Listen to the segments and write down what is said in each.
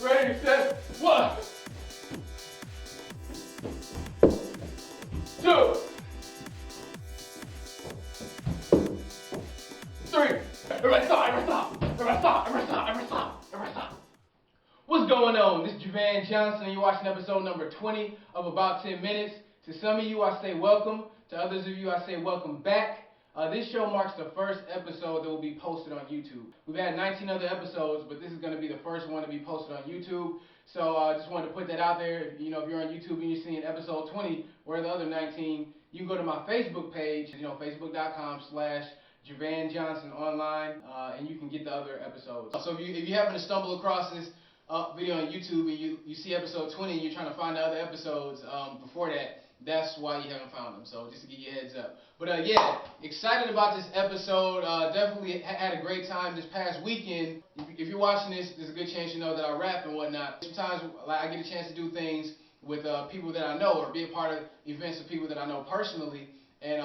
Ready, set, 1, 2, 3. Everybody stop, everybody stop, everybody stop, everybody stop, everybody stop, everybody stop. What's going on? This is Javan Johnson, and you're watching episode number 20 of About 10 Minutes. To some of you, I say welcome. To others of you, I say welcome back. This show marks the first episode that will be posted on YouTube. We've had 19 other episodes, but this is going to be the first one to be posted on YouTube. So I just wanted to put that out there. If you're on YouTube and you're seeing episode 20, where are the other 19? You can go to my Facebook page, facebook.com/Javan Johnson online, and you can get the other episodes. So if you happen to stumble across this video on YouTube and you see episode 20 and you're trying to find the other episodes before that, that's why you haven't found them. So just to give you a heads up. But yeah, excited about this episode. Definitely had a great time this past weekend. If you're watching this, there's a good chance you know that I rap and whatnot. Sometimes I get a chance to do things with people that I know, or be a part of events of people that I know personally. And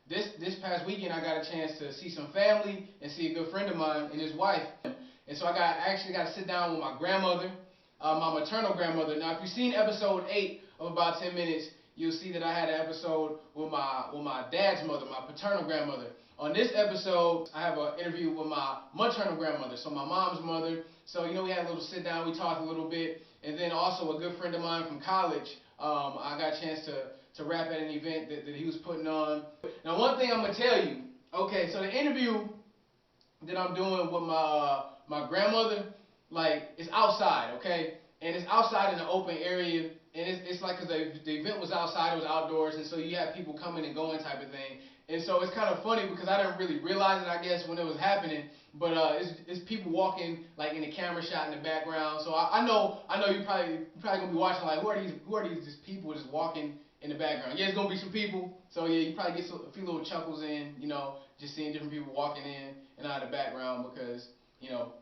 this past weekend, I got a chance to see some family and see a good friend of mine and his wife. And so I actually got to sit down with my grandmother, my maternal grandmother. Now, if you've seen episode 8 of About 10 Minutes, you'll see that I had an episode with my dad's mother, my paternal grandmother. On this episode, I have an interview with my maternal grandmother, so my mom's mother. So, we had a little sit down, we talked a little bit. And then also a good friend of mine from college, I got a chance to rap at an event that he was putting on. Now, one thing I'm going to tell you, okay, so the interview that I'm doing with my grandmother, it's outside, okay? And it's outside in an open area, and it's like, because the event was outside, it was outdoors, and so you had people coming and going type of thing. And so it's kind of funny because I didn't really realize it, I guess, when it was happening, but it's people walking, in the camera shot in the background. So I know you probably going to be watching, who are these just people just walking in the background? Yeah, it's going to be some people, so yeah, you probably get a few little chuckles in, just seeing different people walking in and out of the background, because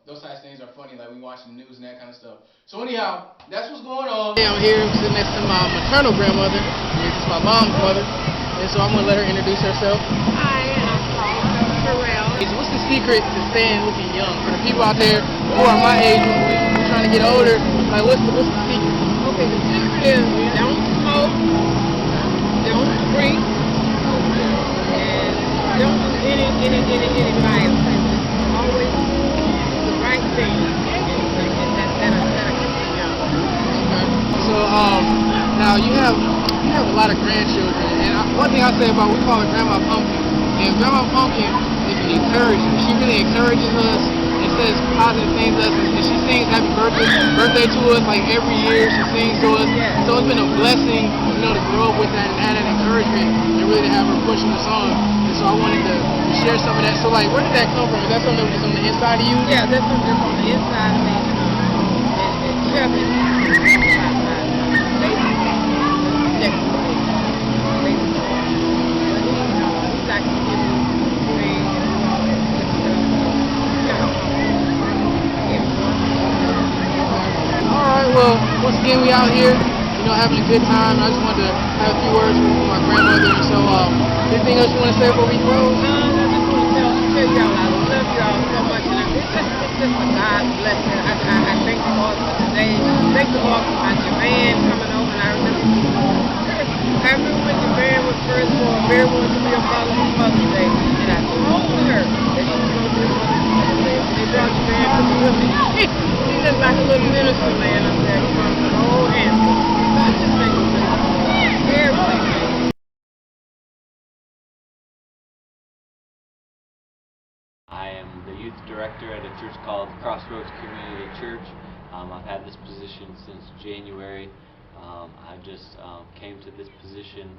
those types of things are funny, when you watch the news and that kind of stuff. So anyhow, that's what's going on. I'm here sitting next to my maternal grandmother. This is my mom's mother. And so I'm going to let her introduce herself. Hi, I'm called Terrell. What's the secret to staying looking young? For the people out there who are my age, we're trying to get older, what's the secret? Okay, the secret is don't smoke, don't drink, and don't do any violence. Always the right thing. So now you have a lot of grandchildren, and one thing I say about, we call her Grandma Pumpkin, and Grandma Pumpkin is an encourager. She really encourages us and says positive things to us, and she sings happy birthday to us every year. She sings to us. So it's been a blessing, to grow up with that and add that encouragement, and really to have her pushing us on. And so I wanted to share some of that. So where did that come from? Is that something that was on the inside of you? Yeah, that's something that's on the inside of me. And Kevin, well, once again, we out here, having a good time. I just wanted to have a few words with my grandmother. And so, anything else you want to say before we close? I just want to tell y'all I love y'all so much. And it's just a God blessing. I thank the Lord for today. Thank the Lord for my Javan coming over. And I remember when Javan was first born, Javan wanted to be a father on Mother's Day. And I told her that she was going to be a Mother's Day. When they brought Javan to me with me, he's just like a little minister, man. I'm there. He's going to the whole answer. God just makes everything. I am the youth director at a church called Crossroads Community Church. I've had this position since January. I just came to this position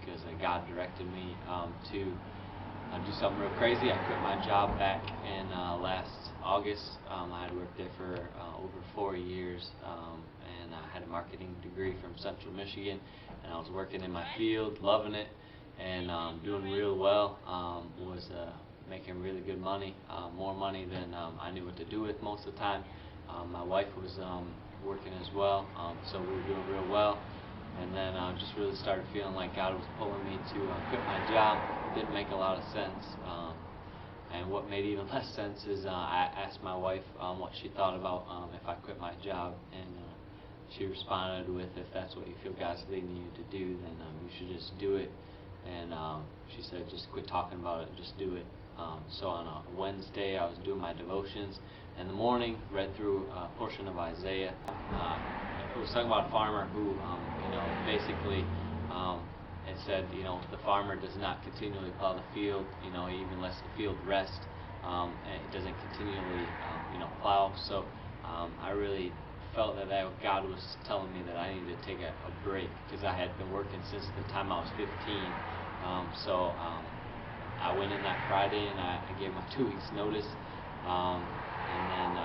because God directed me to do something real crazy. I quit my job back in last August. I had worked there for over 4 years, and I had a marketing degree from Central Michigan, and I was working in my field, loving it, and doing real well. Was making really good money, more money than I knew what to do with most of the time. My wife was working as well, so we were doing real well. And then I just really started feeling like God was pulling me to quit my job. It didn't make a lot of sense. And what made even less sense is I asked my wife what she thought about if I quit my job, and she responded with, if that's what you feel God's leading you to do, then you should just do it. And she said, just quit talking about it, just do it. So on a Wednesday, I was doing my devotions. In the morning, read through a portion of Isaiah. It was talking about a farmer who, basically, it said, the farmer does not continually plow the field. He even lets the field rest. And it doesn't continually, plow. So I really felt that God was telling me that I needed to take a break, because I had been working since the time I was 15. So I went in that Friday and I gave my 2 weeks notice. And then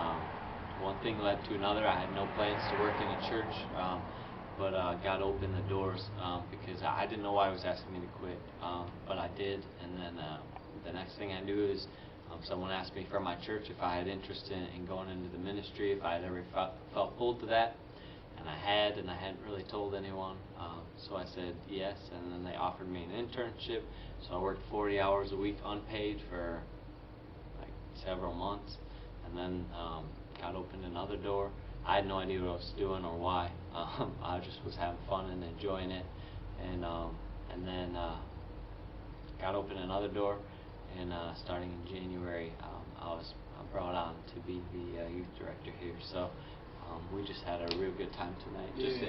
one thing led to another. I had no plans to work in a church, but God opened the doors, because I didn't know why He was asking me to quit, but I did. And then the next thing I knew is someone asked me from my church if I had interest in going into the ministry, if I had ever felt pulled to that, and I hadn't really told anyone. So I said yes, and then they offered me an internship. So I worked 40 hours a week unpaid for like several months, and then God opened another door. I had no idea what I was doing or why. I just was having fun and enjoying it, and then God opened another door. And starting in January, I was brought on to be the youth director here. So we just had a real good time tonight. Just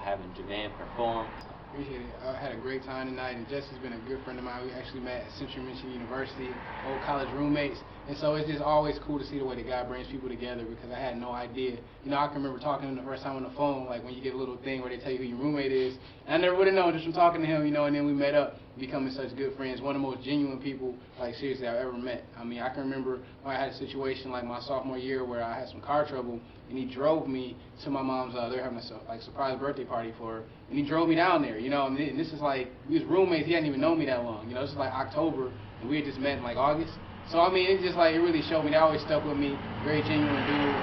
having Javan perform. Appreciate it. I had a great time tonight, and Jesse's been a good friend of mine. We actually met at Central Michigan University, old college roommates, and so it's just always cool to see the way that God brings people together, because I had no idea. I can remember talking to him the first time on the phone, like when you get a little thing where they tell you who your roommate is. And I never would have known just from talking to him, and then we met up, becoming such good friends. One of the most genuine people, like seriously, I've ever met. I mean, I can remember when I had a situation like my sophomore year where I had some car trouble, and he drove me to my mom's, they're having a surprise birthday party for her, and he drove me down there, and this is like, we was roommates, he hadn't even known me that long, this is like October, and we had just met in like August. So I mean, it's just like, it really showed me, that always stuck with me, very genuine dude.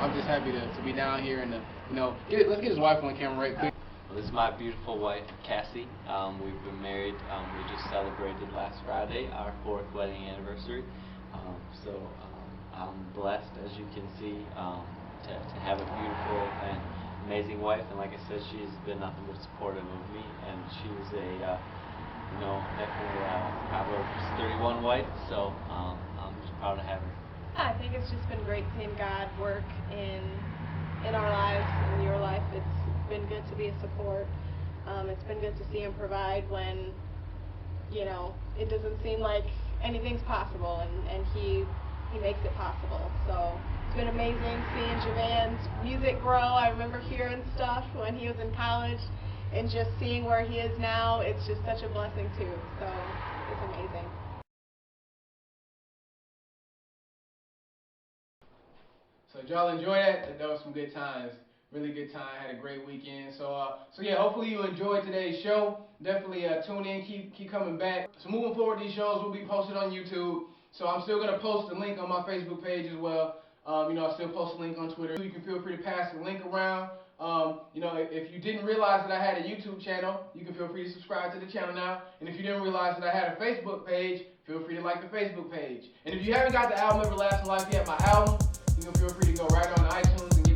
I'm just happy to be down here, and let's get his wife on camera right quick. Well, this is my beautiful wife, Cassie. We've been married, we just celebrated last Friday our 4th wedding anniversary. I'm blessed, as you can see, to have a beautiful and amazing wife, and like I said, she's been nothing but supportive of me, and she's a definitely Proverbs 31 wife, so I'm just proud to have her. I think it's just been great seeing God work in our lives, in your life. It's been good to be a support. It's been good to see Him provide when it doesn't seem like anything's possible, and He makes it possible. So it's been amazing seeing Javan's music grow. I remember hearing stuff when he was in college, and just seeing where he is now, it's just such a blessing too. So it's amazing. So did y'all enjoy that? That was some good times. Really good time. Had a great weekend. So yeah, hopefully you enjoyed today's show. Definitely tune in. Keep coming back. So moving forward, these shows will be posted on YouTube. So I'm still gonna post a link on my Facebook page as well. I still post a link on Twitter. You can feel free to pass the link around. If you didn't realize that I had a YouTube channel, you can feel free to subscribe to the channel now. And if you didn't realize that I had a Facebook page, feel free to like the Facebook page. And if you haven't got the album Everlasting Life yet, my album, you can feel free to go right on iTunes and